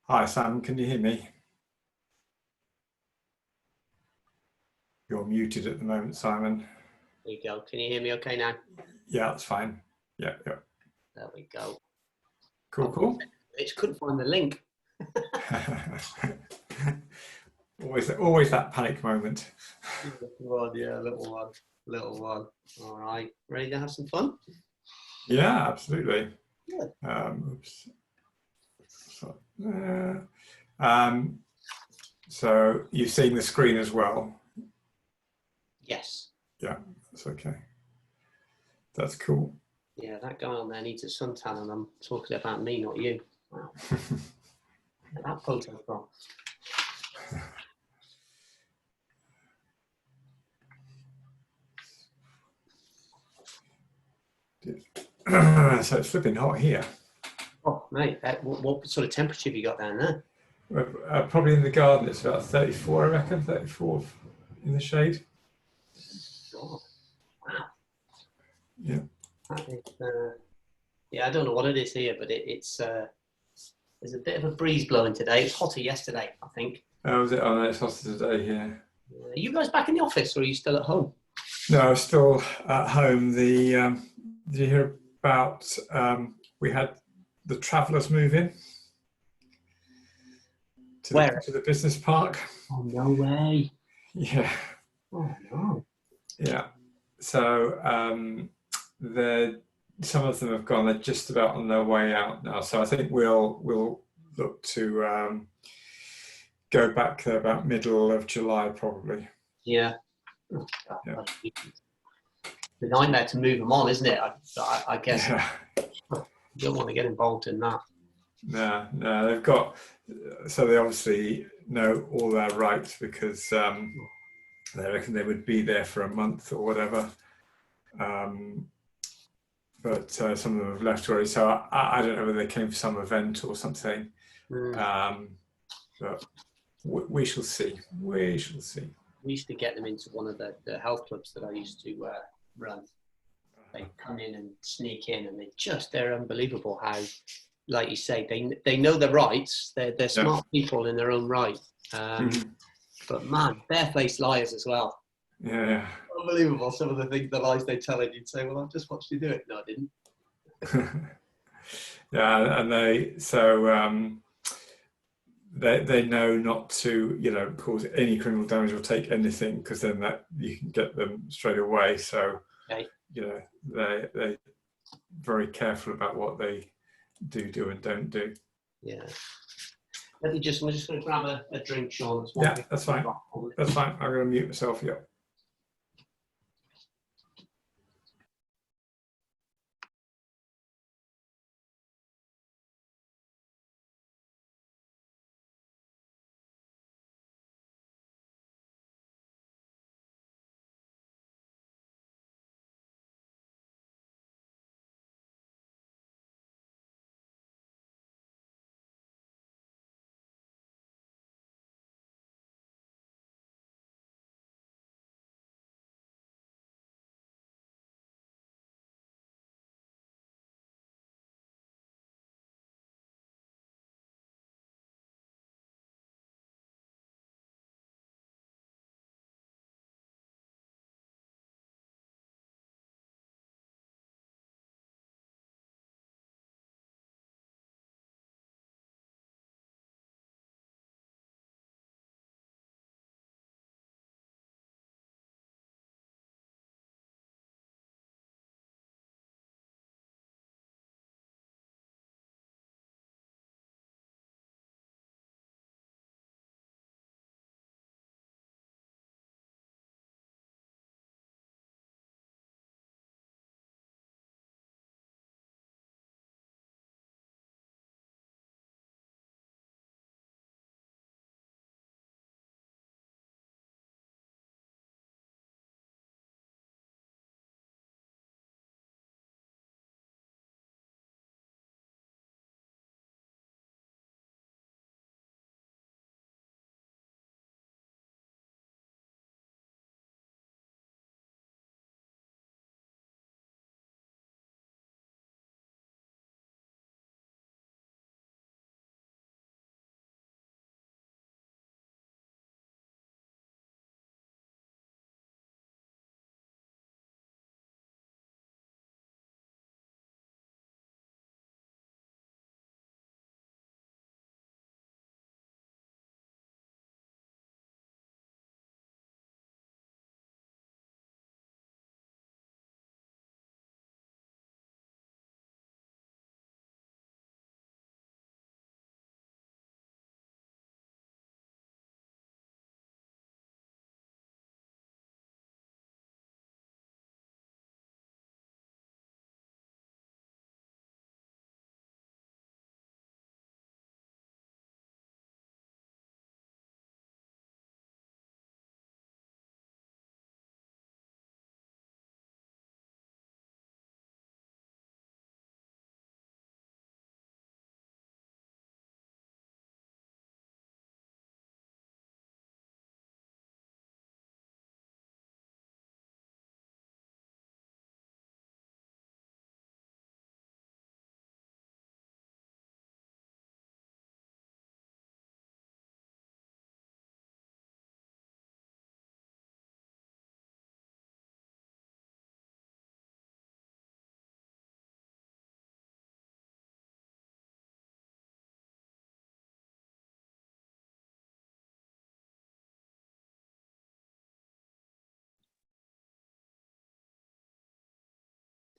Hi, Sam. Can you hear me? You're muted at the moment, Simon. There you go. Can you hear me okay now? Yeah, that's fine. Yeah, yeah. There we go. Cool, cool. I just couldn't find the link. Always that panic moment. Yeah, little one. All right, ready to have some fun? Yeah, absolutely. Good. Oops. So you've seen the screen as well? Yes. Yeah, that's okay. That's cool. Yeah, that guy on there needs a suntan, and I'm talking about me, not you. Wow. That photo from. So it's flipping hot here. Oh, mate, what sort of temperature have you got down there? Probably in the garden it's about 34, I reckon, 34 in the shade. God. Wow. Yeah. That is, yeah, I don't know what it is here, but it's there's a bit of a breeze blowing today. It's hotter yesterday, I think. Oh, was it? Oh, no, it's hotter today here. Are you guys back in the office, or are you still at home? No, I'm still at home. Did you hear about, we had the travellers move in to the business park? Oh, no way. Yeah. Oh, no. Yeah. So some of them have gone. They're just about on their way out now. So I think we'll look to go back there about middle of July, probably. Yeah. Oh, yeah. The nightmare to move them on, isn't it? I guess. Yeah. You don't want to get involved in that. No, they've got. So they obviously know all their rights because they reckon they would be there for a month or whatever. But some of them have left already. So I don't know whether they came for some event or something. But we shall see. We shall see. We used to get them into one of the health clubs that I used to run. They come in and sneak in, and they're unbelievable how, like you say, they know their rights. They're smart people in their own right. But man, barefaced liars as well. Yeah. Unbelievable. Some of the lies they tell, and you'd say, "Well, I've just watched you do it." No, I didn't. Yeah, and they know not to cause any criminal damage or take anything, because then that you can get them straight away. So okay. They're very careful about what they do and don't do. Yeah. I'm just going to grab a drink, Sean. Yeah, that's fine. That's fine. I'm going to mute myself. Yeah.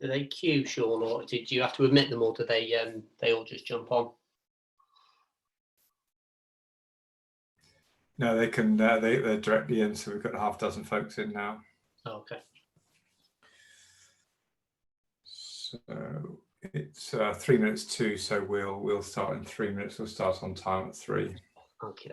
Do they queue, Sean, or do you have to admit them, or do they all just jump on? No, they can. They're directly in, so we've got a half dozen folks in now. Oh, okay. So it's 3 minutes to, so we'll start in 3 minutes. We'll start on time at 3. Okay.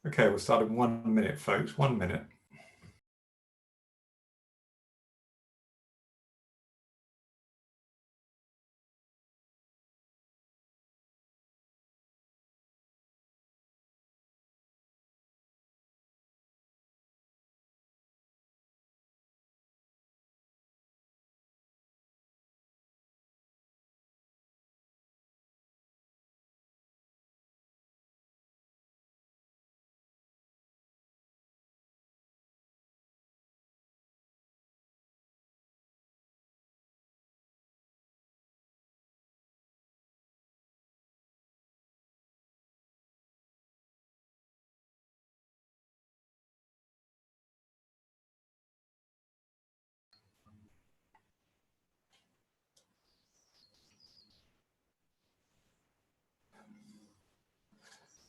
Okay, we'll start in 1 minute, folks. 1 minute.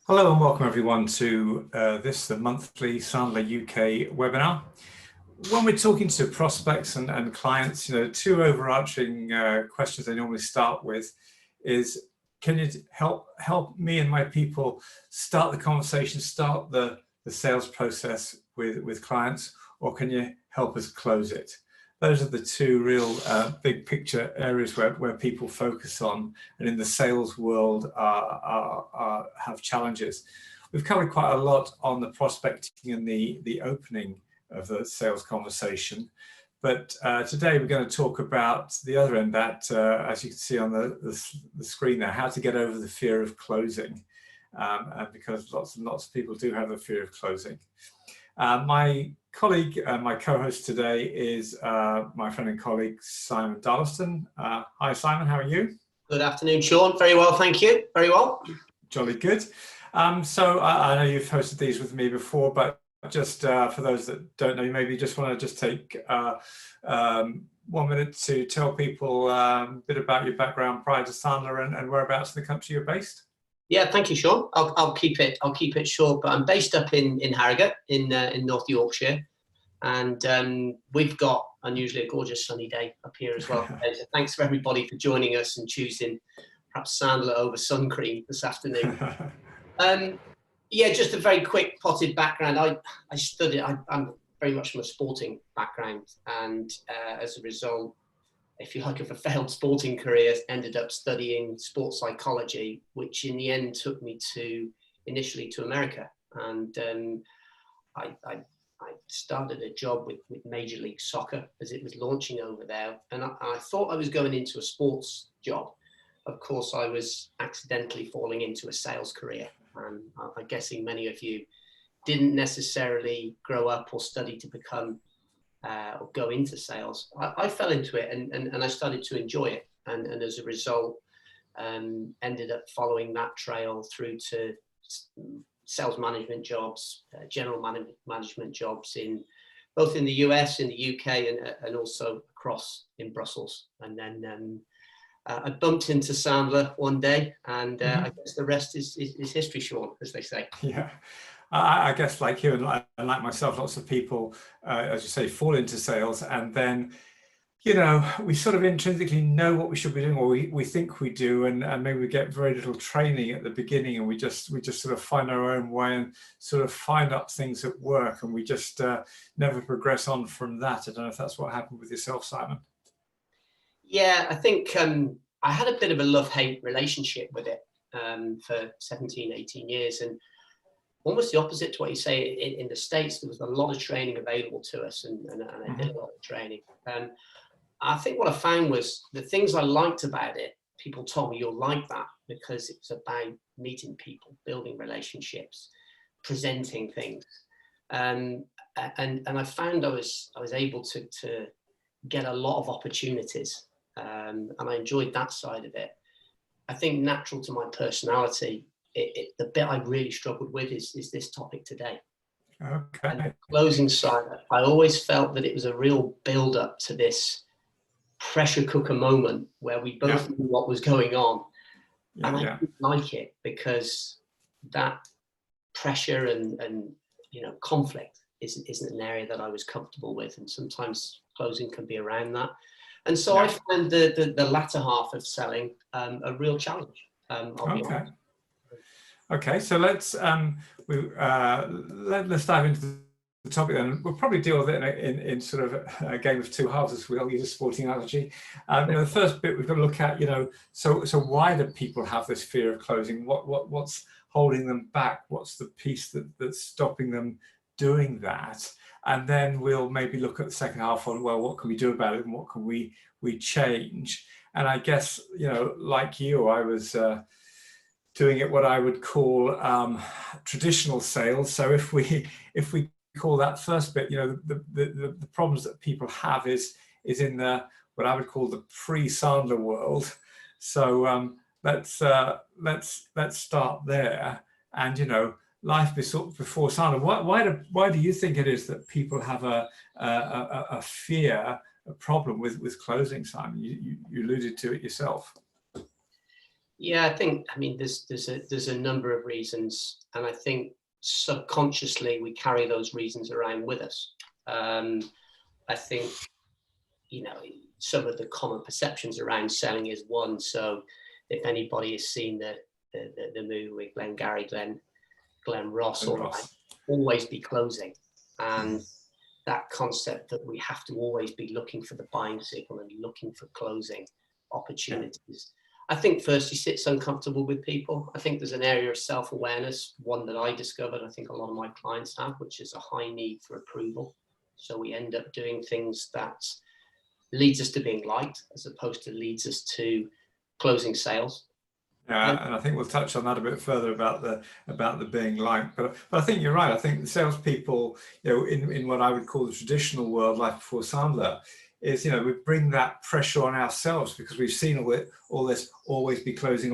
Hello and welcome everyone to the monthly Sandler UK webinar. When we're talking to prospects and clients, two overarching questions I normally start with is, can you help me and my people start the conversation, start the sales process with clients, or can you help us close it? Those are the two real big picture areas where people focus on, and in the sales world have challenges. We've covered quite a lot on the prospecting and the opening of the sales conversation, but today we're going to talk about the other end, that as you can see on the screen there, how to get over the fear of closing, because lots and lots of people do have the fear of closing. My colleague, my co-host today is my friend and colleague, Simon Darlaston. Hi, Simon, how are you? Good afternoon, Sean. Very well, thank you. Very well. Jolly good. So I know you've hosted these with me before, but just for those that don't know, you maybe just want to just take 1 minute to tell people a bit about your background prior to Sandler and whereabouts in the country you're based. Yeah, thank you, Sean. I'll keep it short. But I'm based up in Harrogate in North Yorkshire, and we've got unusually a gorgeous sunny day up here as well today. So thanks for everybody for joining us and choosing perhaps Sandler over sun cream this afternoon. Yeah, just a very quick potted background. I studied. I'm very much from a sporting background, and as a result, if you like, of a failed sporting career, ended up studying sports psychology, which in the end took me initially to America. And I started a job with Major League Soccer as it was launching over there. And I thought I was going into a sports job. Of course, I was accidentally falling into a sales career. And I'm guessing many of you didn't necessarily grow up or study to become or go into sales. I fell into it and I started to enjoy it. And as a result, ended up following that trail through to sales management jobs, general management jobs in both in the US, in the UK, and also across in Brussels. And then I bumped into Sandler one day, and I guess the rest is history, Sean, as they say. Yeah. I guess like you and like myself, lots of people, as you say, fall into sales, and then, you know, we sort of intrinsically know what we should be doing, or we think we do, and maybe we get very little training at the beginning, and we just sort of find our own way and sort of find out things that work, and we just never progress on from that. I don't know if that's what happened with yourself, Simon. Yeah, I think I had a bit of a love-hate relationship with it for 17, 18 years, and almost the opposite to what you say. In the States, there was a lot of training available to us, and I did a lot of training. I think what I found was the things I liked about it, people told me, you'll like that because it's about meeting people, building relationships, presenting things. And I found I was able to get a lot of opportunities, and I enjoyed that side of it. I think natural to my personality, the bit I really struggled with is this topic today. Okay. And the closing side, I always felt that it was a real build up to this pressure cooker moment where we both knew what was going on. And I didn't like it because that pressure and you know, conflict isn't an area that I was comfortable with. And sometimes closing can be around that. And so I find the latter half of selling a real challenge. Okay, so let's dive into the topic then. We'll probably deal with it in sort of a game of two halves, as we'll use a sporting analogy. You know, the first bit we've got to look at, you know, so why do people have this fear of closing? What's holding them back? What's the piece that's stopping them doing that? And then we'll maybe look at the second half on, well, what can we do about it and what can we change? And I guess, you know, like you, I was doing it what I would call traditional sales. So if we call that first bit, you know, the problems that people have is in the what I would call the pre-Sandler world. So let's start there. And you know, life before Sandler. Why do you think it is that people have a fear, a problem with closing, Simon? You alluded to it yourself. Yeah, I mean, there's a number of reasons, and I think subconsciously we carry those reasons around with us. I think, you know, some of the common perceptions around selling is one. So if anybody has seen the movie with Glenn Ross, always be closing, and that concept that we have to always be looking for the buying signal and looking for closing opportunities. I think firstly sits uncomfortable with people. I think there's an area of self-awareness, one that I discovered, I think a lot of my clients have, which is a high need for approval. So we end up doing things that leads us to being liked as opposed to leads us to closing sales. Yeah, and I think we'll touch on that a bit further about the being liked. But I think you're right. I think the salespeople, you know, in what I would call the traditional world, life before Sandler, is, you know, we bring that pressure on ourselves because we've seen all this always be closing,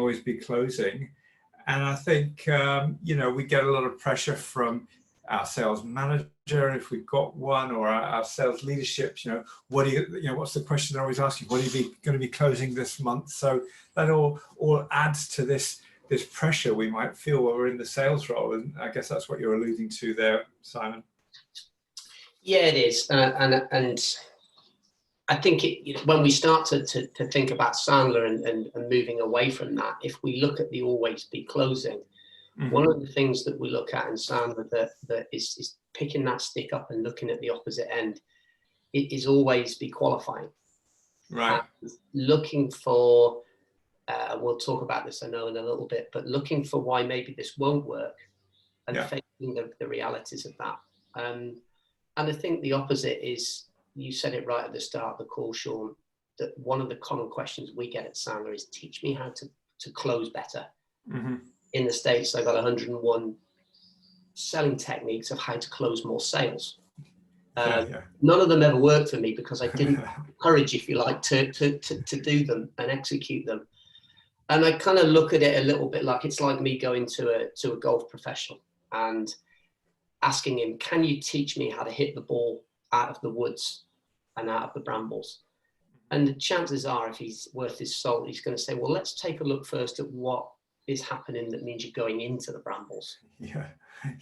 and I think you know, we get a lot of pressure from our sales manager if we've got one, or our sales leadership. You know, what's the question they're always asking? What are you going to be closing this month? So that all adds to this this pressure we might feel when we're in the sales role. And I guess that's what you're alluding to there, Simon. Yeah, it is. And I think when we start to think about Sandler and moving away from that, if we look at the always be closing, one of the things that we look at in Sandler that is picking that stick up and looking at the opposite end, it is always be qualifying. Right. And looking for, we'll talk about this I know in a little bit, but looking for why maybe this won't work and facing the realities of that. And I think the opposite is, you said it right at the start of the call, Sean, that one of the common questions we get at Sandler is, teach me how to close better. In the States, I got 101 selling techniques of how to close more sales. None of them ever worked for me because I didn't encourage, if you like, to do them and execute them. And I kind of look at it a little bit like, it's like me going to a golf professional and asking him, can you teach me how to hit the ball out of the woods and out of the brambles? And the chances are, if he's worth his salt, he's going to say, well, let's take a look first at what is happening that means you're going into the brambles.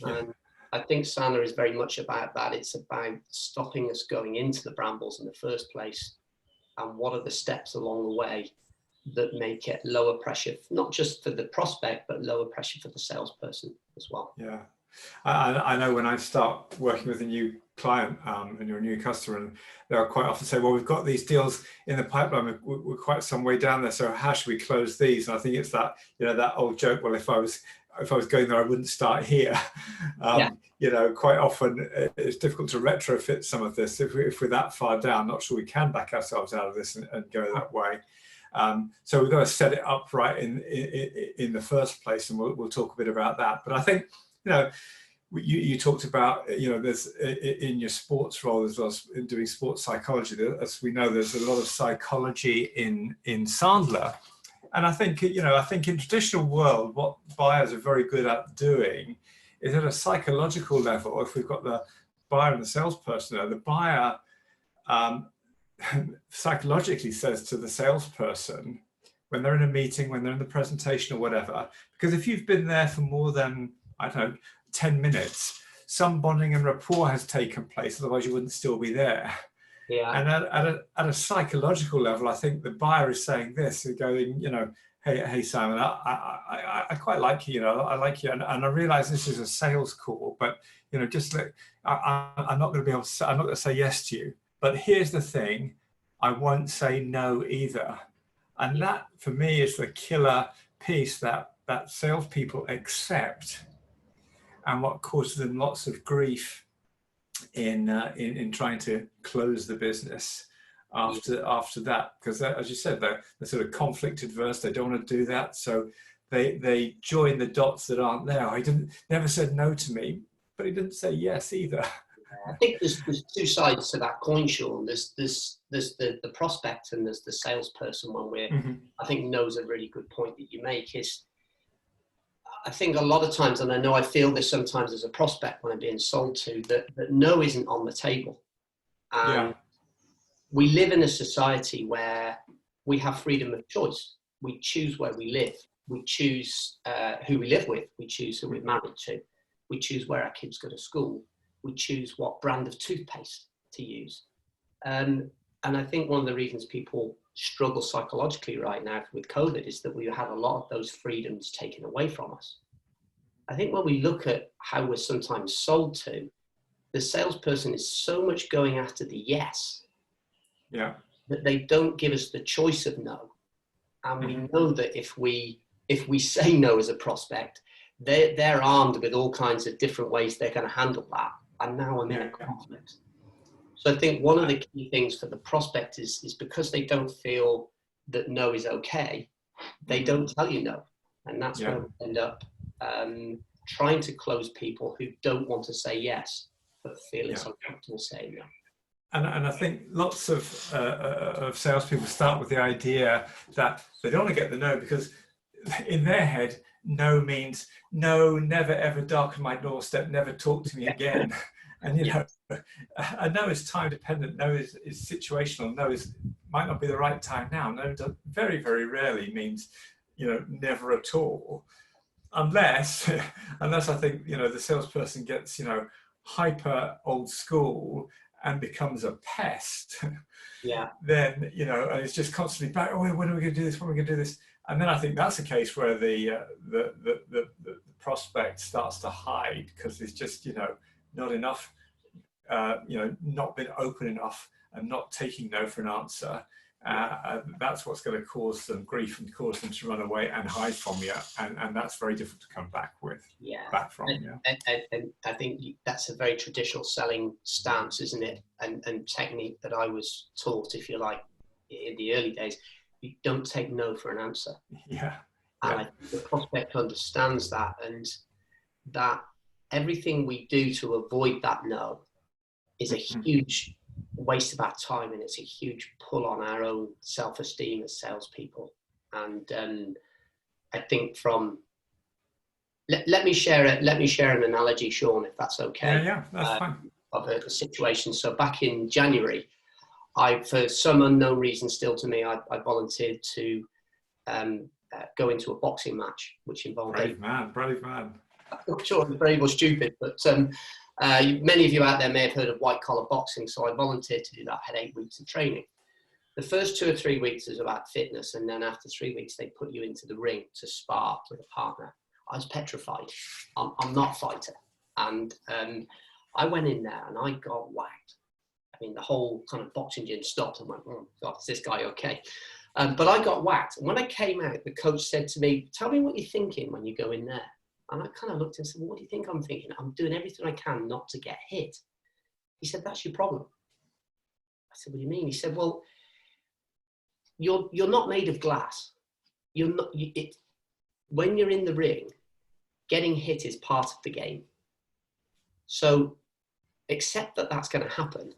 And I think Sandler is very much about that. It's about stopping us going into the brambles in the first place, and what are the steps along the way that make it lower pressure, not just for the prospect, but lower pressure for the salesperson as well. Yeah. I know when I start working with a new client and you're a new customer, and they'll quite often say, well, we've got these deals in the pipeline, we're quite some way down there, so how should we close these? And I think it's that, that old joke, well, if I was going there, I wouldn't start here. Quite often it's difficult to retrofit some of this. If we're that far down, not sure we can back ourselves out of this and go that way. So we've got to set it up right in the first place, and we'll talk a bit about that. But I think, you talked about, there's in your sports role as well as in doing sports psychology, as we know, there's a lot of psychology in Sandler. And I think, in traditional world, what buyers are very good at doing is at a psychological level. If we've got the buyer and the salesperson, the buyer psychologically says to the salesperson, when they're in a meeting, when they're in the presentation or whatever, because if you've been there for more than, 10 minutes, some bonding and rapport has taken place, otherwise you wouldn't still be there. And at a psychological level, I think the buyer is saying this, going, hey Simon, I quite like you, I like you, and I realize this is a sales call, but just I'm not going to be able to, I'm not going to say yes to you, but here's the thing, I won't say no either. And that for me is the killer piece that salespeople accept, and what causes them lots of grief in trying to close the business after that, because as you said, they're sort of conflict adverse. They don't want to do that, so they join the dots that aren't there. He never said no to me, but he didn't say yes either. I think there's two sides to that coin, Sean. There's the prospect and there's the salesperson. When we're, I think no's a really good point that you make. Is I think a lot of times, and I know I feel this sometimes as a prospect when I'm being sold to, that no isn't on the table. We live in a society where we have freedom of choice. We choose where we live. We choose who we live with. We choose who we're married to. We choose where our kids go to school. We choose what brand of toothpaste to use. And I think one of the reasons people struggle psychologically right now with COVID is that we had a lot of those freedoms taken away from us. I think when we look at how we're sometimes sold to, the salesperson is so much going after the yes, that they don't give us the choice of no. And we know that if we say no as a prospect, they're armed with all kinds of different ways they're going to handle that. And now I'm in a conflict. So I think one of the key things for the prospect is because they don't feel that no is okay, they don't tell you no. And that's where we end up trying to close people who don't want to say yes, but feel it's uncomfortable saying no. And I think lots of salespeople start with the idea that they don't want to get the no, because in their head, no means no, never ever darken my doorstep, never talk to me again. And a no is time dependent. No is situational. No might not be the right time now. No very, very rarely means never at all, unless unless I think the salesperson gets hyper old school and becomes a pest. Yeah. Then and it's just constantly back. Oh, when are we going to do this? When are we going to do this? And then I think that's a case where the prospect starts to hide because there's just not enough, not been open enough and not taking no for an answer. That's what's going to cause them grief and cause them to run away and hide from you, and that's very difficult to come back from. And I think that's a very traditional selling stance, isn't it? And technique that I was taught, if you like, in the early days. You don't take no for an answer. Yeah. And I think the prospect understands that, and that everything we do to avoid that no is a huge waste of our time, and it's a huge pull on our own self-esteem as salespeople. And I think let me share an analogy, Sean, if that's okay. Yeah, that's fine. Of a situation. So back in January, for some unknown reason still to me, I volunteered to go into a boxing match, which involved brave man. I'm not sure it's brave or stupid, but many of you out there may have heard of white collar boxing. So I volunteered to do that. I had 8 weeks of training. The first 2 or 3 weeks is about fitness, and then after 3 weeks, they put you into the ring to spar with a partner. I was petrified. I'm not a fighter, and I went in there and I got whacked. I mean, the whole kind of boxing gym stopped and went, "Oh God, is this guy okay?" But I got whacked. And when I came out, the coach said to me, "Tell me what you're thinking when you go in there." And I kind of looked and said, "Well, what do you think I'm thinking?" "I'm doing everything I can not to get hit." He said, "That's your problem." I said, "What do you mean?" He said, "Well, you're not made of glass. You're not. When you're in the ring, getting hit is part of the game. So accept that that's going to happen.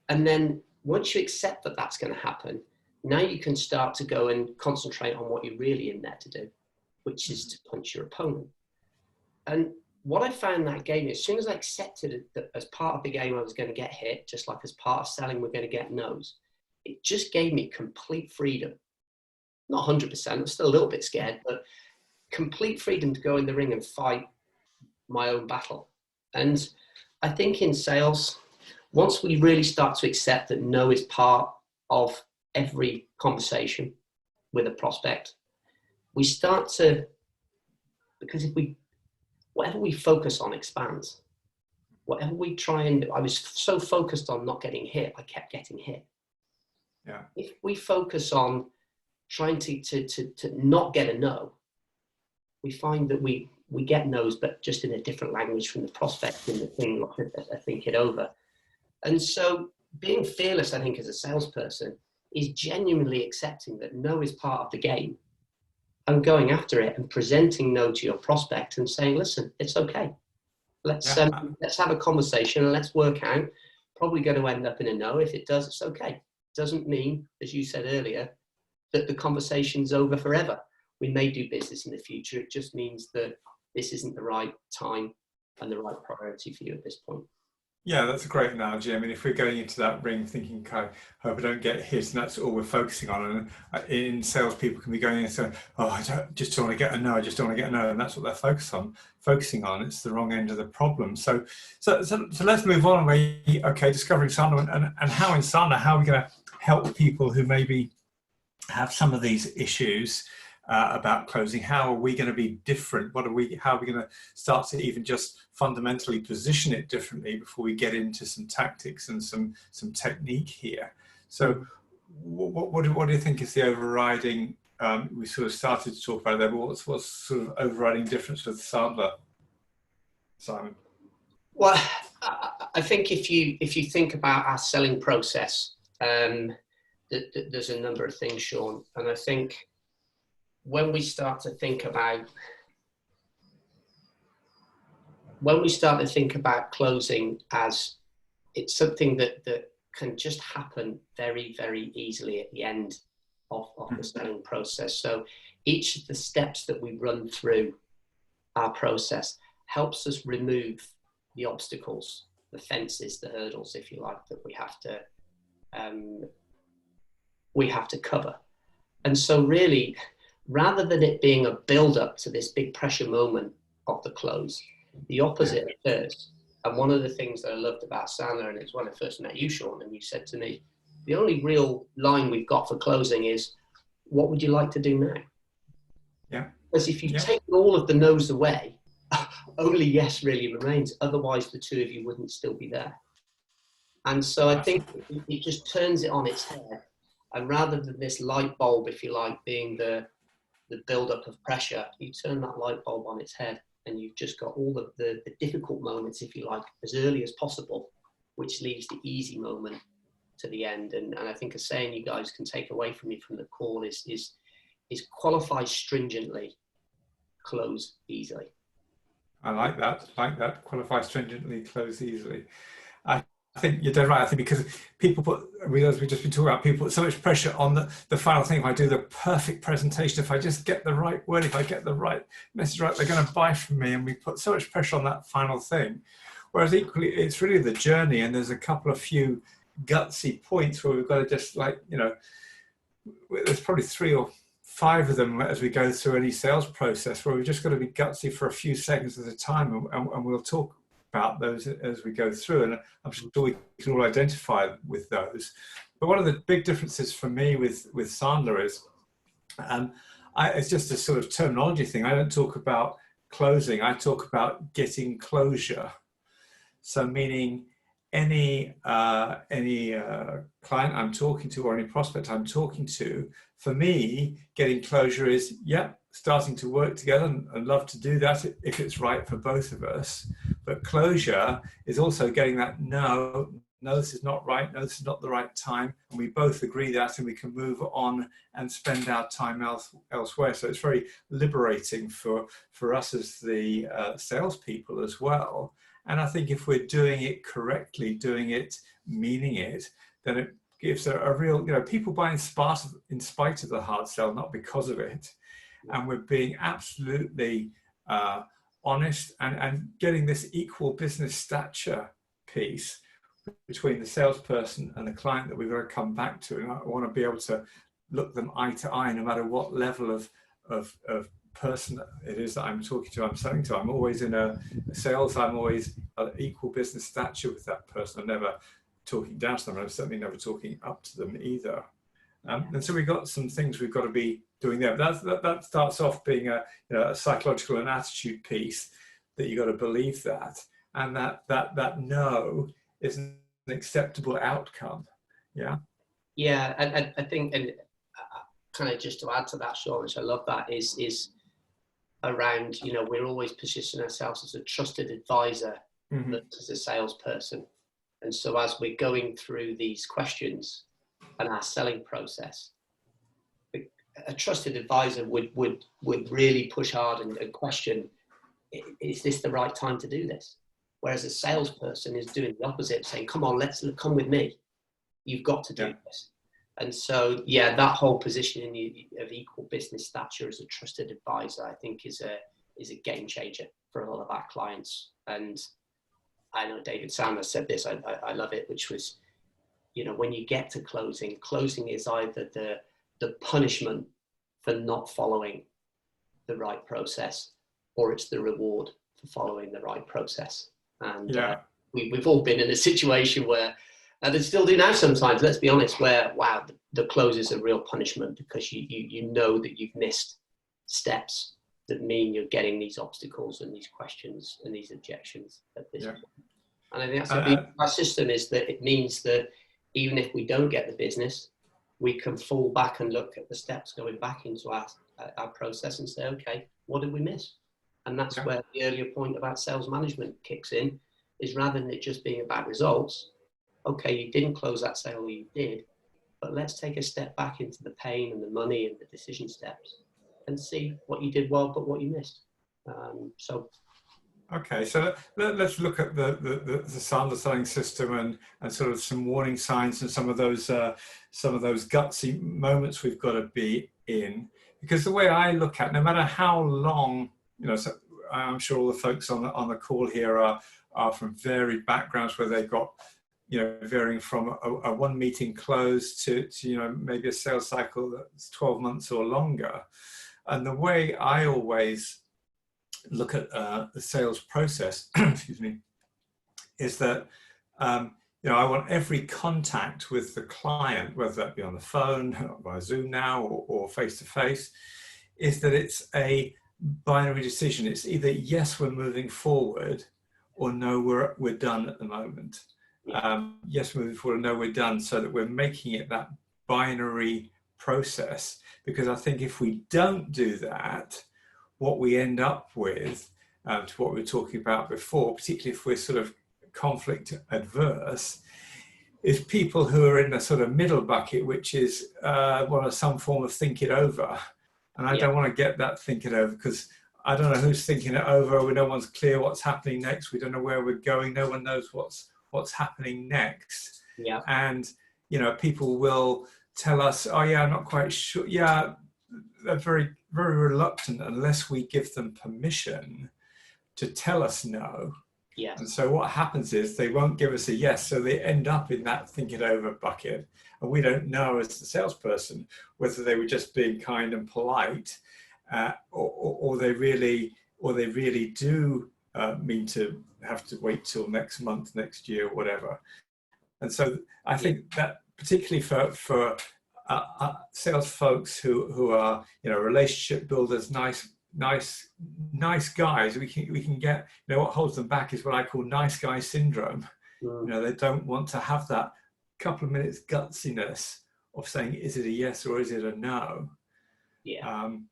And then once you accept that that's going to happen, now you can start to go and concentrate on what you're really in there to do, which is to punch your opponent." And what I found that gave me, as soon as I accepted it, that as part of the game I was going to get hit, just like as part of selling we're going to get no's, it just gave me complete freedom. Not 100%, I'm still a little bit scared, but complete freedom to go in the ring and fight my own battle. And I think in sales, once we really start to accept that no is part of every conversation with a prospect, we start to, because whatever we focus on expands. Whatever we try and do, I was so focused on not getting hit, I kept getting hit. Yeah. If we focus on trying to not get a no, we find that we get no's, but just in a different language from the prospect in the thing, I think it over. And so being fearless, I think, as a salesperson is genuinely accepting that no is part of the game and going after it and presenting no to your prospect and saying, "Listen, it's okay. Let's have a conversation and let's work out. Probably going to end up in a no. If it does, it's okay. Doesn't mean, as you said earlier, that the conversation's over forever. We may do business in the future. It just means that this isn't the right time and the right priority for you at this point." Yeah, that's a great analogy. I mean, if we're going into that ring thinking, "Okay, I hope I don't get hit," and that's all we're focusing on. And in sales, people can be going in and saying, "Oh, I just don't want to get a no. I just don't want to get a no," and that's what they're focusing on. It's the wrong end of the problem. So let's move on. Okay, discovering Sandler and how in Sandler, how are we going to help people who maybe have some of these issues about closing? How are we going to be different? How are we going to start to even just fundamentally position it differently before we get into some tactics and some technique here? So what do you think is the overriding, we sort of started to talk about it there, but what's sort of overriding difference with Sandler, Simon? Well, I think if you think about our selling process, there's a number of things, Sean, and I think when we start to think about closing as it's something that can just happen very, very easily at the end of the selling process. So each of the steps that we run through our process helps us remove the obstacles, the fences, the hurdles, if you like, that we have to cover. And so really, rather than it being a build up to this big pressure moment of the close, the opposite occurs. And one of the things that I loved about Sandler, and it's when I first met you, Sean, and you said to me, the only real line we've got for closing is, what would you like to do now? Yeah. Because if you take all of the no's away, only yes really remains. Otherwise, the two of you wouldn't still be there. And so I think it just turns it on its head. And rather than this light bulb, if you like, being the build-up of pressure, you turn that light bulb on its head, and you've just got all of the difficult moments, if you like, as early as possible, which leaves the easy moment to the end. And I think a saying you guys can take away from me from the call is qualify stringently, close easily. I like that. Qualify stringently, close easily. I think you're dead right. I think because people as we've just been talking about, people put so much pressure on the final thing. If I do the perfect presentation, if I just get the right word, if I get the right message right, they're going to buy from me. And we put so much pressure on that final thing. Whereas equally, it's really the journey. And there's a couple of few gutsy points where we've got to just there's probably 3 or 5 of them as we go through any sales process where we've just got to be gutsy for a few seconds at a time. And we'll talk about those as we go through, and I'm sure we can all identify with those. But one of the big differences for me with Sandler is it's just a sort of terminology thing. I don't talk about closing, I talk about getting closure. So meaning any client I'm talking to or any prospect I'm talking to, for me, getting closure is, starting to work together and love to do that if it's right for both of us. But closure is also getting that, no, this is not right, no, this is not the right time, and we both agree that, and we can move on and spend our time elsewhere. So it's very liberating for us as the salespeople as well. And I think if we're doing it correctly, doing it, meaning it, then it gives a real, people buy in spite of the hard sell, not because of it. And we're being absolutely honest and getting this equal business stature piece between the salesperson and the client that we've got to come back to. And I want to be able to look them eye to eye, no matter what level of person it is that I'm talking to, I'm selling to. I'm always in a sales, I'm always equal business stature with that person. I'm never talking down to them, and I'm certainly never talking up to them either. And so we've got some things we've got to be doing there. That starts off being a psychological and attitude piece, that you've got to believe that, and that no is an acceptable outcome. Yeah. Yeah, I think, and kind of just to add to that, Sean, which I love that, is around, we're always positioning ourselves as a trusted advisor as a salesperson. And so as we're going through these questions and our selling process, a trusted advisor would really push hard and question, is this the right time to do this? Whereas a salesperson is doing the opposite, saying, come on, come with me. You've got to do this. And so, that whole positioning of equal business stature as a trusted advisor, I think is a game changer for a lot of our clients. And I know David Sanders said this, I love it, which was, when you get to closing is either the punishment for not following the right process, or it's the reward for following the right process. And we've all been in a situation where, and they still do now sometimes, let's be honest, where, wow, the close is a real punishment because you know that you've missed steps that mean you're getting these obstacles and these questions and these objections at this point. And I think that's the beauty of our system, is that it means that even if we don't get the business, we can fall back and look at the steps going back into our process and say, okay, what did we miss? And that's where the earlier point about sales management kicks in, is rather than it just being about results, okay, you didn't close that sale, or you did, but let's take a step back into the pain and the money and the decision steps and see what you did well, but what you missed. Okay, so let's look at the Sandler selling system and sort of some warning signs and some of those gutsy moments we've got to be in. Because the way I look at, no matter how long, so I'm sure all the folks on the call here are from varied backgrounds where they've got, varying from a one meeting close to maybe a sales cycle that's 12 months or longer. And the way I always look at the sales process, excuse me, is that I want every contact with the client, whether that be on the phone, via Zoom now, or face to face, is that it's a binary decision. It's either yes, we're moving forward, or no, we're done at the moment. Yes, moving forward, no, we're done, so that we're making it that binary process. Because I think if we don't do that, what we end up with, to what we were talking about before, particularly if we're sort of conflict adverse, is people who are in the sort of middle bucket, which is some form of think it over. And I don't want to get that think it over, because I don't know who's thinking it over. No one's clear what's happening next. We don't know where we're going. No one knows what's happening next. Yeah. And people will tell us, oh yeah, I'm not quite sure. Yeah, they're very, very reluctant unless we give them permission to tell us no. Yeah. And so what happens is they won't give us a yes, so they end up in that think it over bucket. And we don't know as the salesperson whether they were just being kind and polite, or they really do mean to have to wait till next month, next year, whatever. And so I think that particularly for sales folks who are relationship builders, nice guys, we can get, what holds them back is what I call nice guy syndrome. They don't want to have that couple of minutes gutsiness of saying, is it a yes or is it a no? And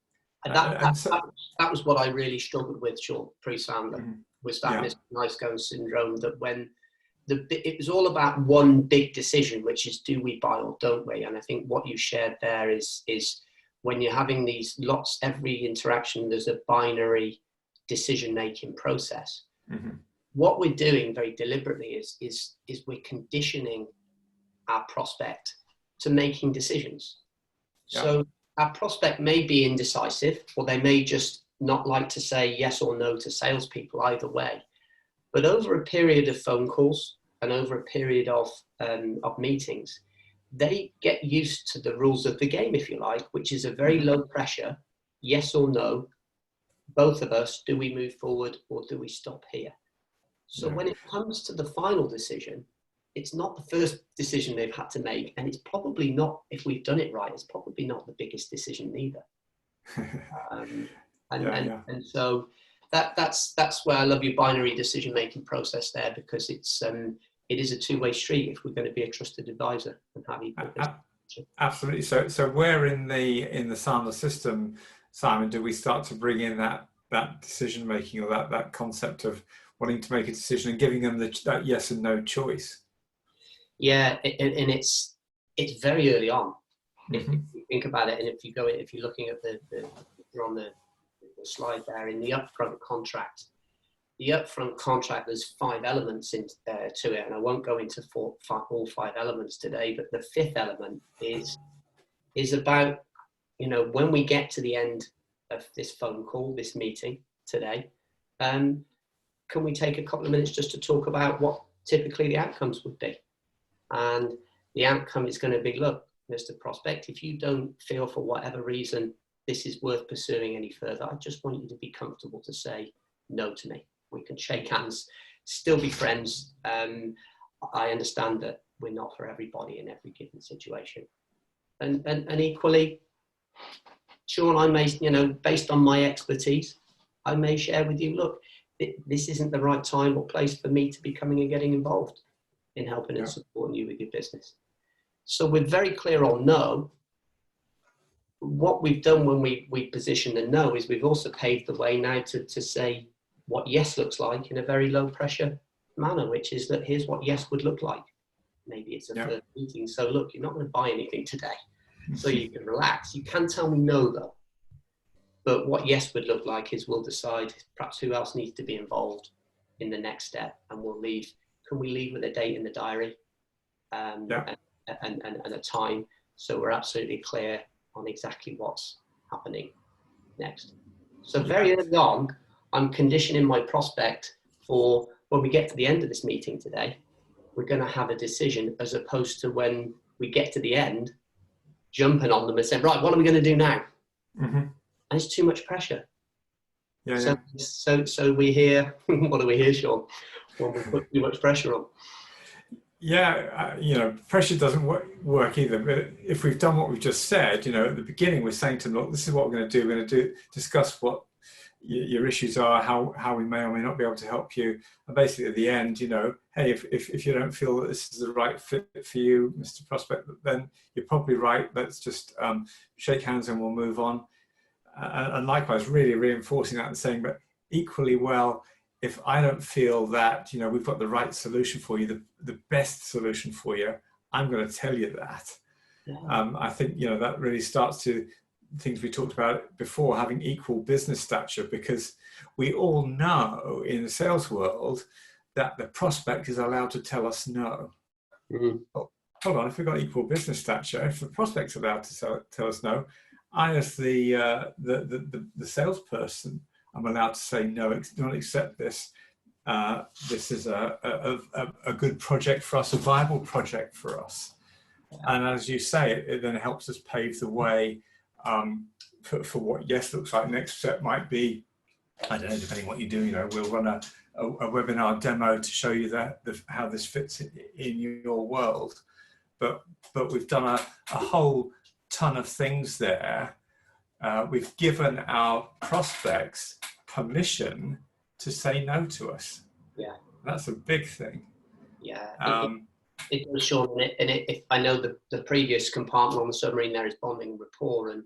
that was what I really struggled with, Sean, pre-Sandler, was that nice guy syndrome, that when it was all about one big decision, which is, do we buy or don't we? And I think what you shared there is when you're having these lots, every interaction, there's a binary decision-making process. What we're doing very deliberately is we're conditioning our prospect to making decisions. So our prospect may be indecisive, or they may just not like to say yes or no to salespeople, either way. But over a period of phone calls and over a period of meetings, they get used to the rules of the game, if you like, which is a very low pressure, yes or no, both of us, do we move forward or do we stop here? So when it comes to the final decision, it's not the first decision they've had to make, and it's probably not, if we've done it right, it's probably not the biggest decision either. And so that's where I love your binary decision-making process there, because it is a two-way street if we're going to be a trusted advisor and have equal. Absolutely. So where in the Sandler system, Simon, do we start to bring in that decision-making, or that concept of wanting to make a decision and giving them that yes and no choice? Yeah, and it's very early on. If you think about it, and if you're looking at you're on the slide there, in the upfront contract. The upfront contract, there's 5 elements to it, and I won't go into all 5 elements today, but the 5th element is about, when we get to the end of this phone call, this meeting today, can we take a couple of minutes just to talk about what typically the outcomes would be? And the outcome is going to be, look, Mr. Prospect, if you don't feel for whatever reason this is worth pursuing any further, I just want you to be comfortable to say no to me. We can shake hands, still be friends. I understand that we're not for everybody in every given situation. And equally, Sean, I may, based on my expertise, I may share with you, look, this isn't the right time or place for me to be coming and getting involved in helping and supporting you with your business. So we're very clear on no. What we've done when we position the no is we've also paved the way now to say what yes looks like in a very low pressure manner, which is that here's what yes would look like. Maybe it's a first meeting. So look, you're not going to buy anything today, so you can relax. You can tell me no though. But what yes would look like is we'll decide perhaps who else needs to be involved in the next step, and we'll leave. Can we leave with a date in the diary and a time, so we're absolutely clear on exactly what's happening next. So very early on, I'm conditioning my prospect for when we get to the end of this meeting today, we're going to have a decision, as opposed to when we get to the end, jumping on them and saying, right, what are we going to do now? And and it's too much pressure. Yeah, So, yeah. so we hear, what do we hear, Sean? When we put too much pressure on. Yeah, pressure doesn't work either. But if we've done what we've just said, at the beginning, we're saying to them, look, this is what we're going to do. We're going to discuss what your issues are, how we may or may not be able to help you. And basically at the end, hey, if you don't feel that this is the right fit for you, Mr. Prospect, then you're probably right. Let's just shake hands and we'll move on. And likewise, really reinforcing that and saying, but equally well, if I don't feel that, we've got the right solution for you, the best solution for you, I'm going to tell you that. Yeah. I think, that really starts to things we talked about before, having equal business stature, because we all know in the sales world that the prospect is allowed to tell us no. Mm-hmm. Oh, hold on, if we've got equal business stature, if the prospect's allowed to tell us no, I, as the salesperson, I'm allowed to say no, don't accept this. This is a good project for us, a viable project for us. And as you say, it then helps us pave the way for what yes looks like. Next step might be, I don't know, depending on what you do, we'll run a webinar demo to show you how this fits in your world. But we've done a whole ton of things there. We've given our prospects permission to say no to us. Yeah, that's a big thing. Yeah, it does, Sean. If I know the previous compartment on the submarine there is bonding and rapport, and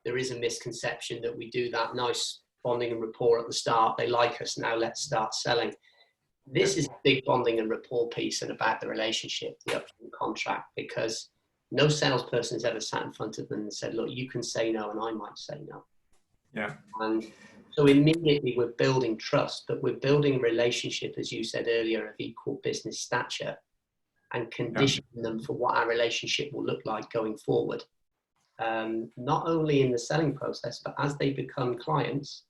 there is a misconception that we do that nice bonding and rapport at the start. They like us now. Let's start selling. This is a big bonding and rapport piece and about the relationship, the upfront contract, because no salesperson has ever sat in front of them and said, look, you can say no and I might say no. Yeah. And so immediately we're building trust, but we're building a relationship, as you said earlier, of equal business stature and conditioning them for what our relationship will look like going forward. Not only in the selling process, but as they become clients,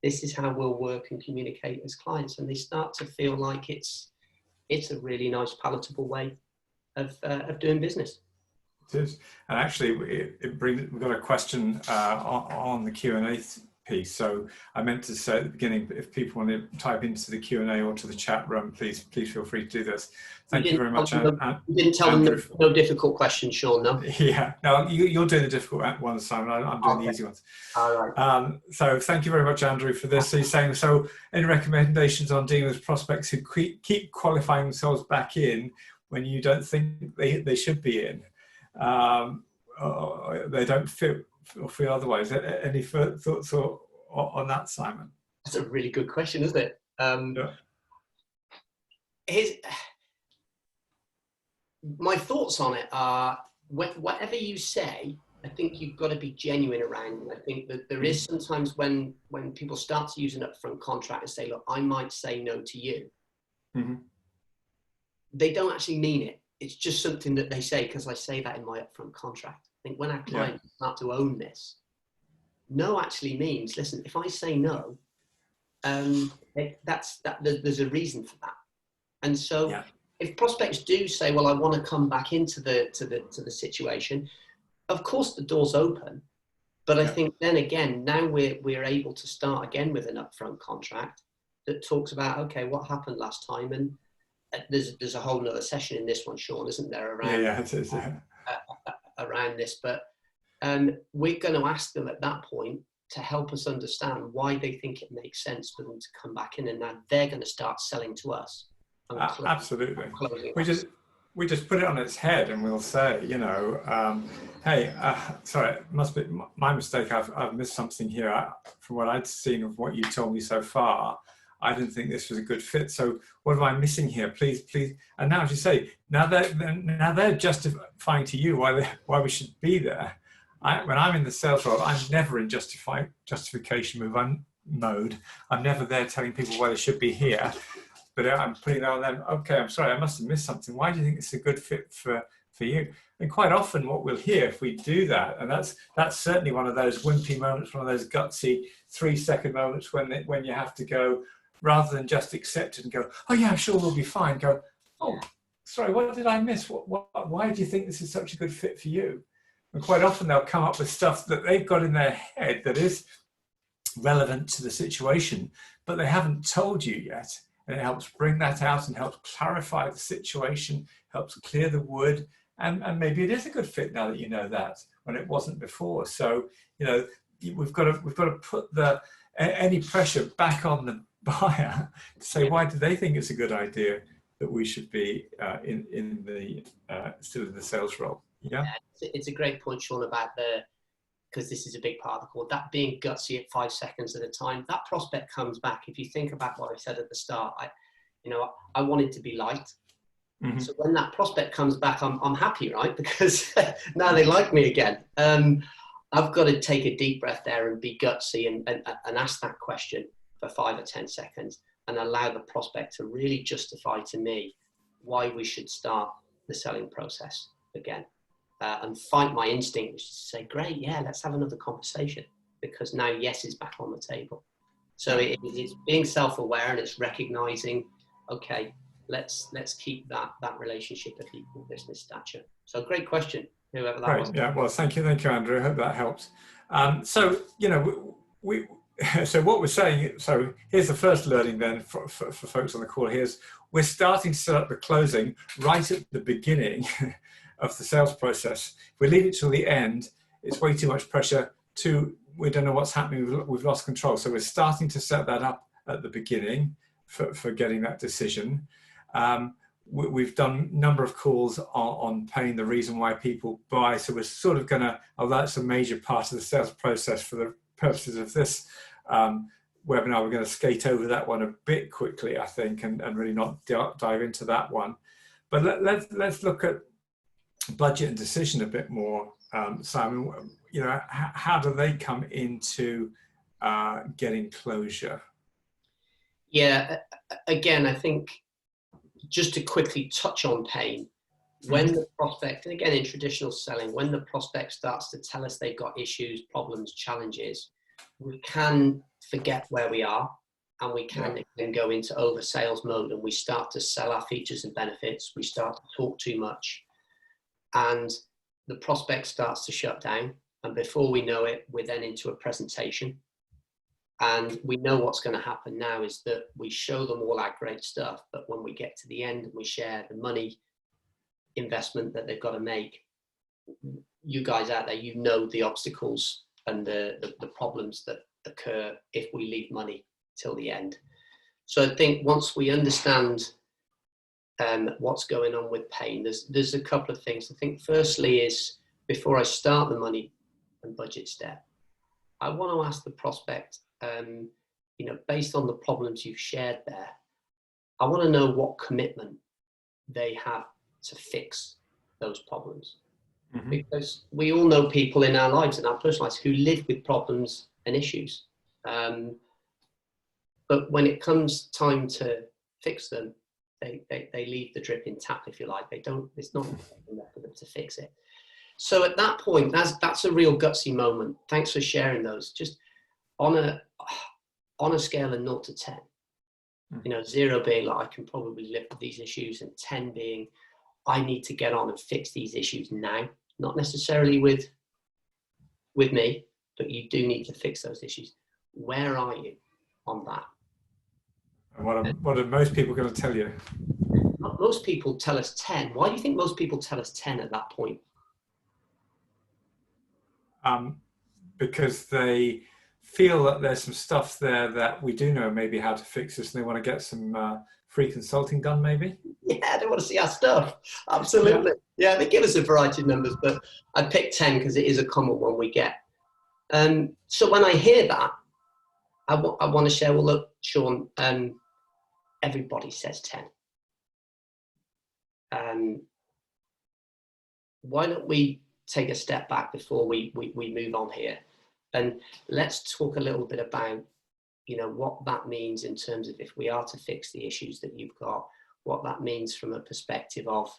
this is how we'll work and communicate as clients. And they start to feel like it's a really nice, palatable way of doing business. It is. And actually, we've got a question on the Q&A piece. So I meant to say at the beginning, if people want to type into the Q&A or to the chat room, please feel free to do this. Thank you very much. You didn't tell them no difficult questions, Sean, no? Yeah, no, you're doing the difficult ones, Simon. I'm doing the easy ones. All right. So thank you very much, Andrew, for this. So you're saying, so any recommendations on dealing with prospects who keep qualifying themselves back in when you don't think they should be in? They don't feel otherwise. Any thoughts on that, Simon? That's a really good question, isn't it? Yeah. My thoughts on it are, whatever you say, I think you've got to be genuine around it. I think that there is sometimes when people start to use an upfront contract and say, look, I might say no to you. Mm-hmm. They don't actually mean it. It's just something that they say because I say that in my upfront contract. I think when our clients start to own this, no actually means, listen, if I say no, there's a reason for that. And so if prospects do say, well, I want to come back into the situation, of course the door's open. But I think then again, now we're able to start again with an upfront contract that talks about, okay, what happened last time? And there's a whole nother session in this one, Sean, isn't there? Around, it is, around this, but we're going to ask them at that point to help us understand why they think it makes sense for them to come back in, and now they're going to start selling to us. Absolutely. We just put it on its head and we'll say, hey, sorry, it must be my mistake. I've missed something here. From what I'd seen of what you told me so far, I didn't think this was a good fit. So what am I missing here? Please. And now, as you say, now they're justifying to you why we should be there. When I'm in the sales role, I'm never in justification mode. I'm never there telling people why they should be here. But I'm putting that on them. Okay, I'm sorry, I must have missed something. Why do you think it's a good fit for you? And quite often what we'll hear if we do that, and that's certainly one of those wimpy moments, one of those gutsy 3-second moments when you have to go, rather than just accept it and go, oh yeah, I'm sure we'll be fine. Go, oh, sorry, what did I miss? Why do you think this is such a good fit for you? And quite often they'll come up with stuff that they've got in their head that is relevant to the situation, but they haven't told you yet. And it helps bring that out and helps clarify the situation, helps clear the wood. And maybe it is a good fit now that you know that, when it wasn't before. So, we've got to put any pressure back on the buyer to say, why do they think it's a good idea that we should be still in the sales role? Yeah, it's a great point, Sean, about because this is a big part of the call, that being gutsy at 5 seconds at a time. That prospect comes back. If you think about what I said at the start, I wanted to be liked. Mm-hmm. So when that prospect comes back, I'm happy, right? Because now they like me again. I've got to take a deep breath there and be gutsy and ask that question for 5 or 10 seconds and allow the prospect to really justify to me why we should start the selling process again. And fight my instinct, which is to say, great, yeah, let's have another conversation, because now yes is back on the table. So it's being self-aware, and it's recognizing, okay, let's keep that relationship of equal business stature. So great question, whoever that was. Yeah, well, thank you, Andrew. I hope that helps. So so what we're saying, so here's the first learning then for folks on the call. We're starting to set up the closing right at the beginning of the sales process. If we leave it till the end, it's way too much pressure. We don't know what's happening. We've lost control. So we're starting to set that up at the beginning for getting that decision. We've done a number of calls on pain, the reason why people buy. So we're sort of going to, that's a major part of the sales process for the purposes of this webinar. We're going to skate over that one a bit quickly, I think, and really not dive into that one. But let's look at budget and decision a bit more, Simon. How do they come into getting closure? Yeah, again, I think just to quickly touch on pain, when the prospect, and again in traditional selling, when the prospect starts to tell us they've got issues, problems, challenges, we can forget where we are, and we can then go into over sales mode, and we start to sell our features and benefits. We start to talk too much, and the prospect starts to shut down. And before we know it, we're then into a presentation. And we know what's going to happen now is that we show them all our great stuff, but when we get to the end and we share the money investment that they've got to make, you guys out there, the obstacles and the problems that occur if we leave money till the end. So I think once we understand what's going on with pain, there's a couple of things. I think firstly is, before I start the money and budget step, I want to ask the prospect, based on the problems you've shared there, I want to know what commitment they have to fix those problems. Mm-hmm. Because we all know people in our lives, in our personal lives, who live with problems and issues. But when it comes time to fix them, they leave the dripping tap, if you like. It's not enough for them to fix it. So at that point, that's a real gutsy moment. Thanks for sharing those. Just on a scale of 0 to 10, 0 being like, I can probably live with these issues, and 10 being, I need to get on and fix these issues now. Not necessarily with me, but you do need to fix those issues. Where are you on that? And what are most people going to tell you? Most people tell us 10. Why do you think most people tell us 10 at that point? Because they feel that there's some stuff there that we do know maybe how to fix this, and they want to get some free consulting done, maybe. Yeah, they want to see our stuff. Absolutely. Yeah, they give us a variety of numbers, but I picked 10 because it is a common one we get. So when I hear that, I want to share, well, look, Sean, everybody says 10. Why don't we take a step back before we move on here, and let's talk a little bit about what that means in terms of, if we are to fix the issues that you've got, what that means from a perspective of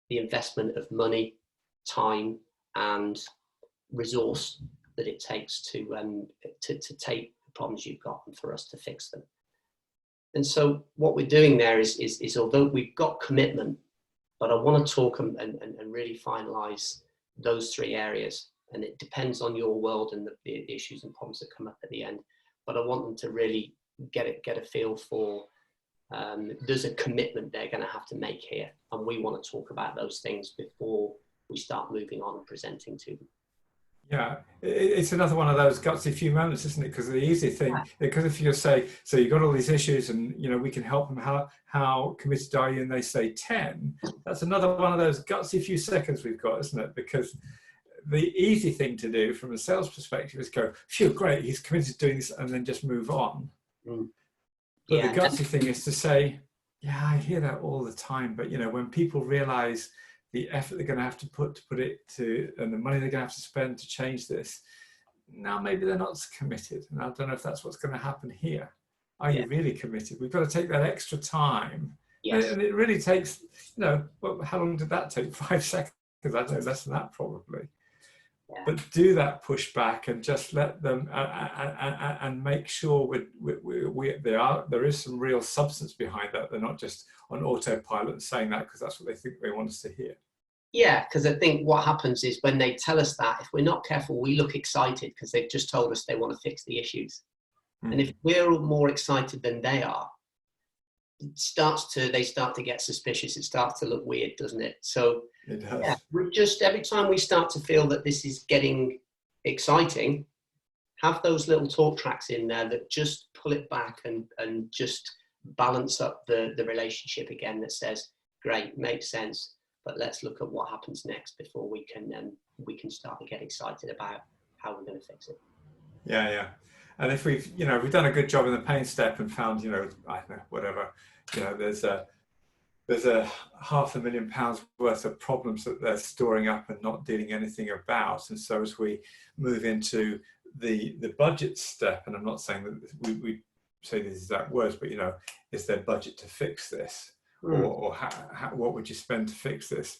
the investment of money, time, and resource that it takes to take the problems you've got and for us to fix them. And so what we're doing there is although we've got commitment, but I want to talk and really finalize those three areas. And it depends on your world and the issues and problems that come up at the end. But I want them to really get a feel for, there's a commitment they're going to have to make here. And we want to talk about those things before we start moving on and presenting to them. Yeah, it's another one of those gutsy few moments, isn't it? Because the easy thing, because if you say, so you've got all these issues and, you know, we can help them, how committed are you? And they say 10, that's another one of those gutsy few seconds we've got, isn't it? Because the easy thing to do from a sales perspective is go, phew, great, he's committed to doing this, and then just move on. Mm. But the gutsy thing is to say, yeah, I hear that all the time, but, you know, when people realize the effort they're going to have to put it to, and the money they're going to have to spend to change this, now maybe they're not committed. And I don't know if that's what's going to happen here. Are you really committed? We've got to take that extra time. Yes. And it really takes, you know, well, how long did that take? 5 seconds? I don't know, less than that probably. Yeah. But do that pushback and just let them, and make sure there is some real substance behind that. They're not just on autopilot saying that because that's what they think they want us to hear. Yeah, because I think what happens is when they tell us that, if we're not careful, we look excited because they've just told us they want to fix the issues. And if we're more excited than they are, they start to get suspicious. It starts to look weird, doesn't it? So it does. Yeah, we just, every time we start to feel that this is getting exciting, have those little talk tracks in there that just pull it back and just balance up the relationship again, that says, great, makes sense, but let's look at what happens next before we can start to get excited about how we're going to fix it. Yeah, yeah. And if we've done a good job in the pain step and found, I don't know, whatever, there's a £500,000 worth of problems that they're storing up and not dealing anything about. And so as we move into the budget step, and I'm not saying that we say these exact words, but is there budget to fix this? Or what would you spend to fix this?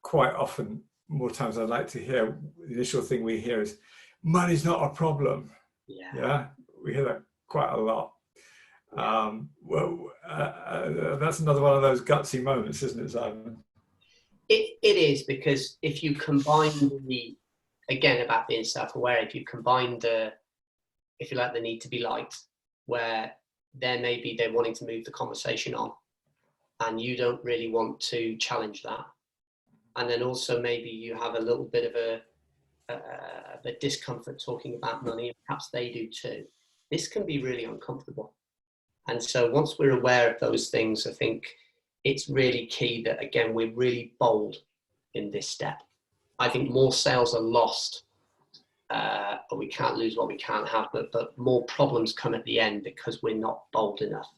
Quite often, more times I'd like to hear, the initial thing we hear is, money's not a problem. Yeah, we hear that quite a lot. That's another one of those gutsy moments, isn't it, Simon? It is, because if you combine again, about being self-aware, if you combine if you like, the need to be liked, where maybe they're wanting to move the conversation on and you don't really want to challenge that. And then also maybe you have a little bit of a discomfort talking about money, and perhaps they do too. This can be really uncomfortable. And so once we're aware of those things, I think it's really key that, again, we're really bold in this step. I think more sales are lost, or we can't lose what we can't have, but more problems come at the end because we're not bold enough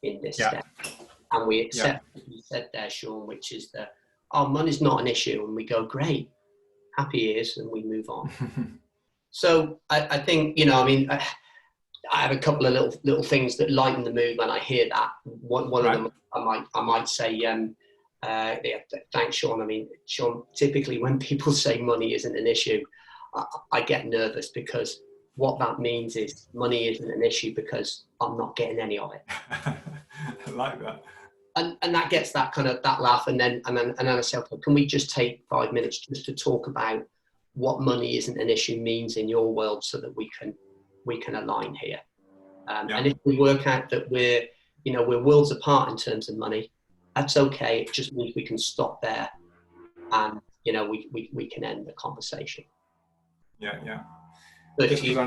in this step. And we accept what you said there, Sean, which is that, money's not an issue. And we go, great, happy ears, and we move on. So I think, I have a couple of little things that lighten the mood when I hear that. One of them, I might say, thanks, Sean. Sean, typically when people say money isn't an issue, I get nervous, because what that means is money isn't an issue because I'm not getting any of it. I like that. And that gets that kind of that laugh, and then I say, okay, can we just take 5 minutes just to talk about what money isn't an issue means in your world, so that we can align here. And if we work out that we're worlds apart in terms of money, that's okay. It just means we can stop there, and we can end the conversation. Yeah. But just because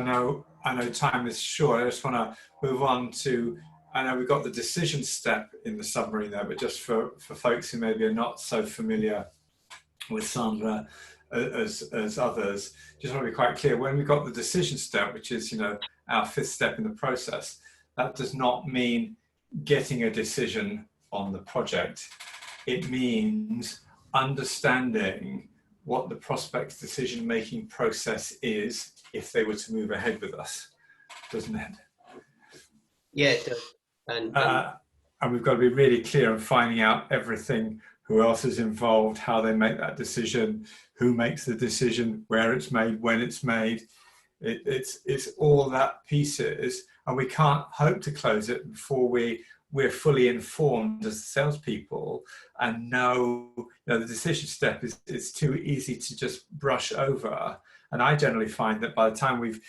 I know time is short, I just want to move on to, I know we've got the decision step in the summary there, but just for folks who maybe are not so familiar with Sandra as others, just want to be quite clear. When we've got the decision step, which is our 5th step in the process, that does not mean getting a decision on the project. It means understanding what the prospect's decision-making process is if they were to move ahead with us, doesn't it? Yeah, it does. And we've got to be really clear on finding out everything, who else is involved, how they make that decision, who makes the decision, where it's made, when it's made. It's all that pieces, and we can't hope to close it before we we're fully informed as salespeople and know, the decision step is too easy to just brush over. And I generally find that by the time we've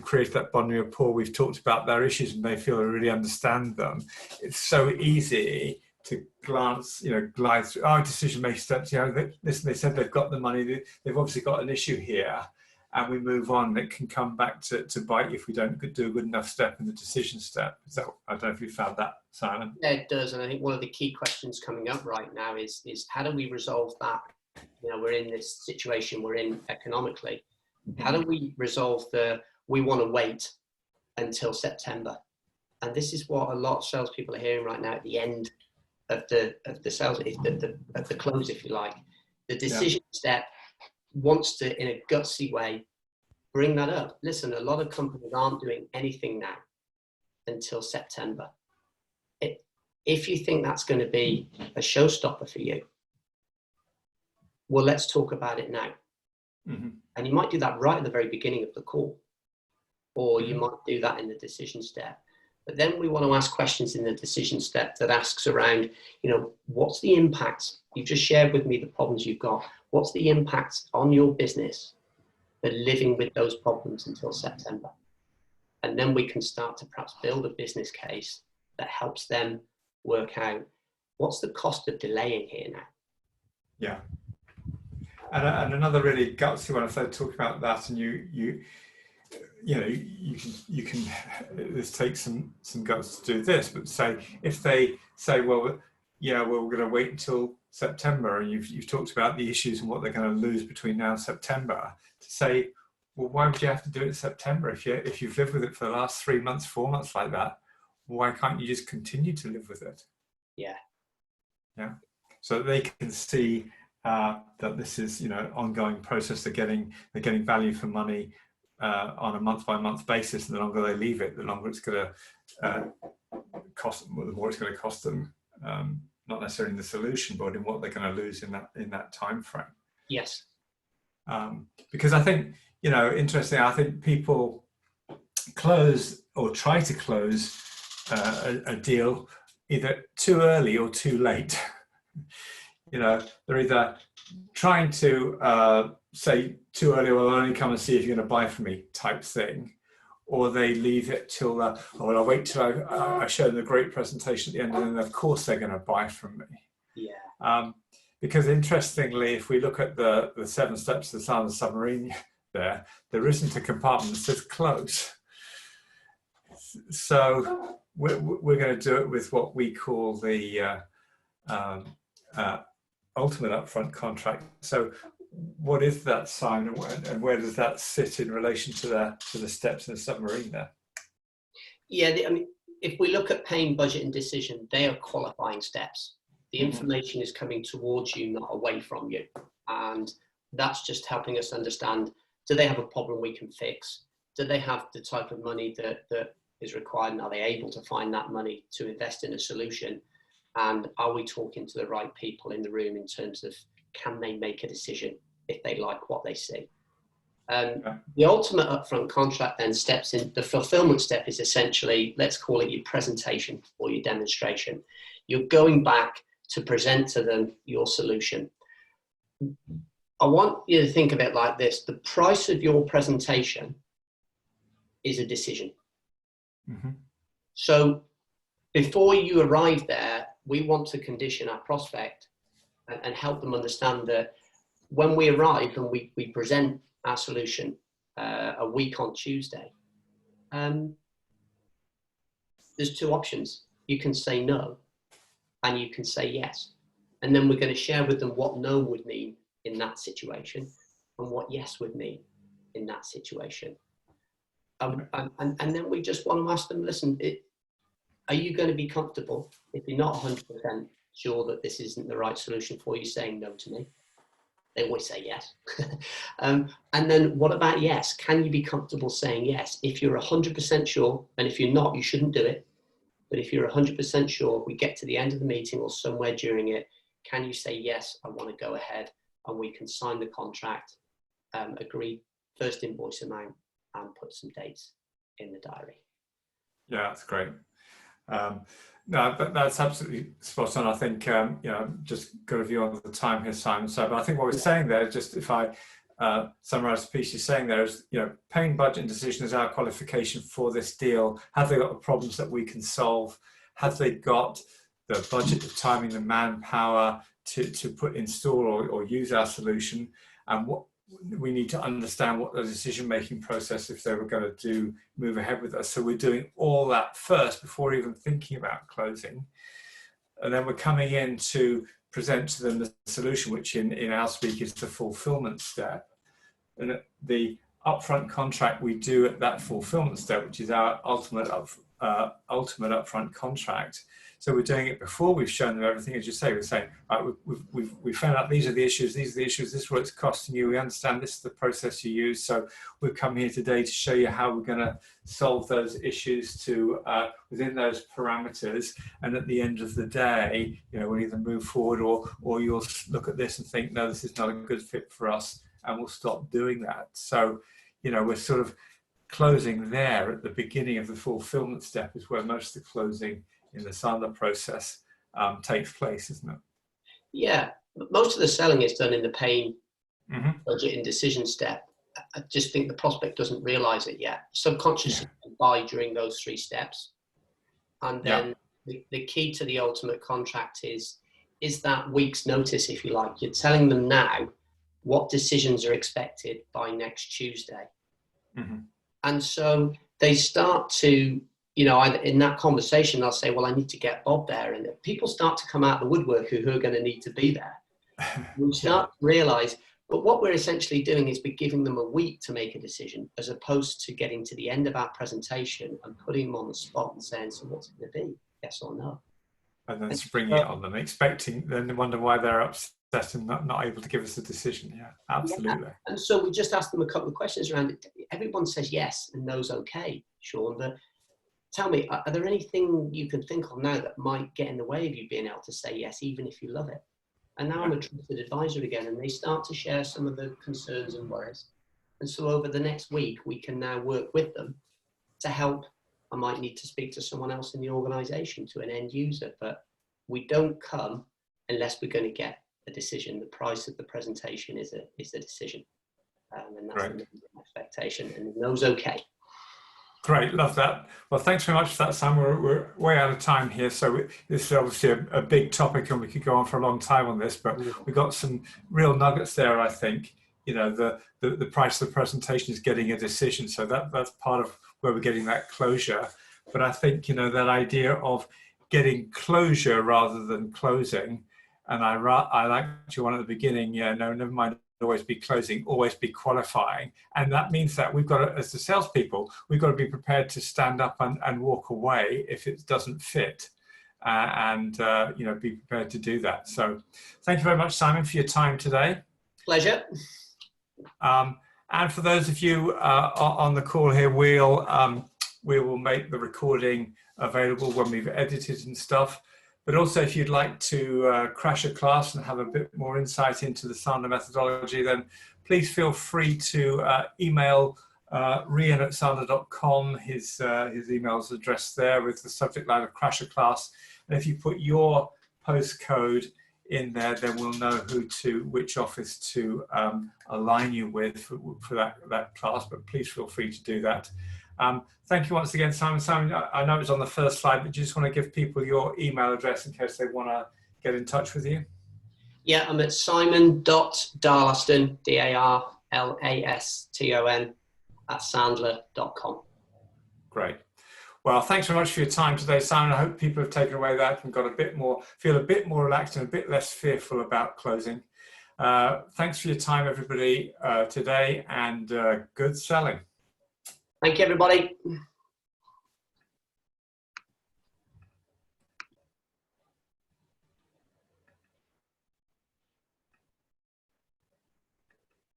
created that bonding rapport, we've talked about their issues and they feel I really understand them. It's so easy to glide through our decision-making steps. Listen, they said they've got the money, they've obviously got an issue here, and we move on. It can come back to bite you if we don't do a good enough step in the decision step. I don't know if you found that, Simon. Yeah, it does. And I think one of the key questions coming up right now is how do we resolve that? We're in this situation we're in economically. How do we resolve we want to wait until September? And this is what a lot of salespeople are hearing right now at the end of the sales, at the close, if you like. The decision step wants to, in a gutsy way, bring that up. Listen, a lot of companies aren't doing anything now until September. If you think that's going to be a showstopper for you, well, let's talk about it now. Mm-hmm. And you might do that right at the very beginning of the call, or you might do that in the decision step. But then we want to ask questions in the decision step that asks around, what's the impact? You've just shared with me the problems you've got. What's the impact on your business for living with those problems until September? And then we can start to perhaps build a business case that helps them work out what's the cost of delaying here now. Yeah. And another really gutsy one, if I talk about that, and you can this takes some guts to do this, but if they say, well, we're going to wait until September, and you've talked about the issues and what they're going to lose between now and September, to say, well, why would you have to do it in September if you've lived with it for the last 3 months, 4 months like that? Why can't you just continue to live with it? Yeah. So that they can see that this is an ongoing process. They're getting value for money on a month-by-month basis, and the longer they leave it, the longer it's going to cost them, the more it's going to cost them. Not necessarily in the solution, but in what they're going to lose in that time frame. Yes. Because I think interesting. I think people close or try to close a deal either too early or too late. They're either trying to say too early, well, I'll only come and see if you're going to buy from me type thing, or they leave it till, I'll wait till I show them a great presentation at the end, and then of course they're going to buy from me. Yeah. Because interestingly, if we look at the 7 steps to the Silent Submarine, there isn't a compartment that says close. So we're going to do it with what we call the ultimate upfront contract. So what is that, Simon, and where does that sit in relation to the steps in the submarine there? Yeah, if we look at pain, budget, and decision, they are qualifying steps. The information is coming towards you, not away from you. And that's just helping us understand, do they have a problem we can fix? Do they have the type of money that is required, and are they able to find that money to invest in a solution? And are we talking to the right people in the room in terms of, can they make a decision if they like what they see? The ultimate upfront contract then steps in. The fulfillment step is essentially, let's call it your presentation or your demonstration. You're going back to present to them your solution. I want you to think of it like this. The price of your presentation is a decision. Mm-hmm. So before you arrive there, we want to condition our prospect and help them understand that when we arrive and we present our solution a week on Tuesday, there's 2 options. You can say no, and you can say yes. And then we're going to share with them what no would mean in that situation and what yes would mean in that situation. And then we just want to ask them, listen, are you going to be comfortable if you're not 100% sure that this isn't the right solution for you, saying no to me? They always say yes. And then what about yes? Can you be comfortable saying yes? If you're 100% sure, and if you're not, you shouldn't do it. But if you're 100% sure, we get to the end of the meeting or somewhere during it, can you say, yes, I want to go ahead, and we can sign the contract, agree first invoice amount, and put some dates in the diary. Yeah, that's great. No, that's absolutely spot on. I think, just got a view on the time here, Simon. So, but I think what we're saying there, just if I summarize the piece you're saying there is, paying budget and decision is our qualification for this deal. Have they got the problems that we can solve? Have they got the budget, the timing, the manpower to install or use our solution? And what we need to understand what the decision-making process, if they were going to move ahead with us. So we're doing all that first before even thinking about closing. And then we're coming in to present to them the solution, which in our speak is the fulfillment step. And the upfront contract we do at that fulfillment step, which is our ultimate upfront contract. So we're doing it before we've shown them everything. As you say, we're saying, right, we've found out these are the issues, this is what it's costing you. We understand this is the process you use. So we've come here today to show you how we're going to solve those issues within those parameters. And at the end of the day, we'll either move forward or you'll look at this and think, no, this is not a good fit for us, and we'll stop doing that. So, we're sort of closing there at the beginning of the fulfillment step is where most of the closing in the Sandler process takes place, isn't it? Yeah, most of the selling is done in the paying, budget and decision step. I just think the prospect doesn't realize it yet. Subconsciously buy during those 3 steps. And then the key to the ultimate contract is that week's notice, if you like. You're telling them now what decisions are expected by next Tuesday. And so they start to, in that conversation, they'll say, well, I need to get Bob there. And people start to come out of the woodwork who are going to need to be there. We start to realize, but what we're essentially doing is we're giving them a week to make a decision, as opposed to getting to the end of our presentation and putting them on the spot and saying, so what's it going to be? Yes or no? And then springing it on them, expecting, then they wonder why they're upset and not able to give us a decision. Yeah, absolutely. Yeah. And so we just asked them a couple of questions around it. Everyone says yes and no's okay, Sean. But tell me, are there anything you can think of now that might get in the way of you being able to say yes, even if you love it? And now I'm a trusted advisor again, and they start to share some of the concerns and worries. And so over the next week, we can now work with them to help. I might need to speak to someone else in the organization, to an end user, but we don't come unless we're going to get a decision. The price of the presentation is a decision. And that's the expectation, and those okay. Great, love that. Well, thanks very much for that, Sam. We're way out of time here, so this is obviously a big topic, and we could go on for a long time on this. But we got some real nuggets there. I think the price of the presentation is getting a decision, so that's part of where we're getting that closure. But I think that idea of getting closure rather than closing. And I like your one at the beginning, never mind always be closing, always be qualifying. And that means that we've got to, as the salespeople, we've got to be prepared to stand up and walk away if it doesn't fit, and be prepared to do that. So thank you very much, Simon, for your time today. Pleasure. And for those of you on the call here, we will make the recording available when we've edited and stuff. But also, if you'd like to crash a class and have a bit more insight into the Sandler methodology, then please feel free to email rian@sandler.com. His email's addressed there with the subject line of crash a class. And if you put your postcode in there, then we'll know which office to align you with for that class. But please feel free to do that. Thank you once again, Simon. Simon, I know it's on the first slide, but do you just want to give people your email address in case they want to get in touch with you? Yeah, I'm at simon.darlaston, DARLASTON, @sandler.com. Great. Well, thanks very much for your time today, Simon. I hope people have taken away that and got feel a bit more relaxed and a bit less fearful about closing. Thanks for your time, everybody, today, and good selling. Thank you, everybody.